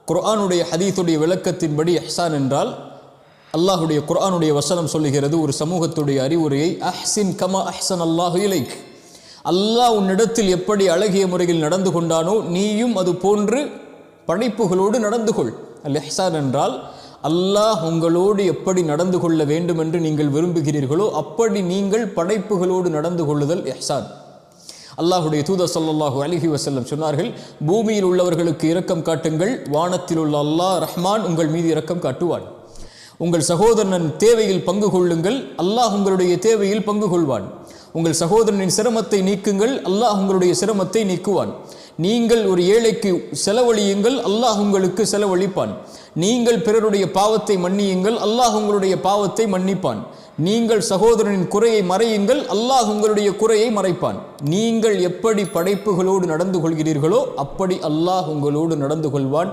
குர்ஆனுடைய ஹதீஸுடைய விளக்கத்தின்படி இஹ்சான் என்றால் அல்லாஹ்வுடைய குர்ஆனுடைய வசனம் சொல்லுகிறது, ஒரு சமூகத்துடைய அறிவுரையை, அஹ்சின் கமா அஹ்சன் அல்லாஹு இலைக், அல்லாஹ் உன்னிடத்தில் எப்படி அழகிய முறையில் நடந்து கொண்டானோ நீயும் அது போன்று படைப்புகளோடு நடந்து கொள். அல் இஹ்சான் என்றால் அல்லாஹ் உங்களோடு எப்படி நடந்து கொள்ள வேண்டும் என்று நீங்கள் விரும்புகிறீர்களோ அப்படி நீங்கள் படைப்புகளோடு நடந்து கொள்ளுதல் இஹ்சான். அல்லாஹுடைய தூதர் ஸல்லல்லாஹு அலைஹி வஸல்லம் சொன்னார்கள், பூமியில் உள்ளவர்களுக்கு இரக்கம் காட்டுங்கள், வானத்தில் உள்ள அல்லாஹ் ரஹ்மான் உங்கள் மீது இரக்கம் காட்டுவான். உங்கள் சகோதரனின் தேவையில் பங்கு கொள்ளுங்கள், அல்லாஹ் உங்களுடைய தேவையில் பங்கு கொள்வான். உங்கள் சகோதரனின் சிரமத்தை நீக்குங்கள், அல்லாஹ் உங்களுடைய சிரமத்தை நீக்குவான். நீங்கள் ஒரு ஏழைக்கு செலவழியுங்கள், அல்லாஹ் உங்களுக்கு செலவழிப்பான். நீங்கள் பிறருடைய பாவத்தை மன்னியுங்கள், அல்லாஹ் உங்களுடைய பாவத்தை மன்னிப்பான். நீங்கள் சகோதரனின் குறையை மறையுங்கள், அல்லாஹ் உங்களுடைய குறையை மறைப்பான். நீங்கள் எப்படி படைப்புகளோடு நடந்து கொள்கிறீர்களோ அப்படி அல்லாஹ் உங்களோடு நடந்து கொள்வான்.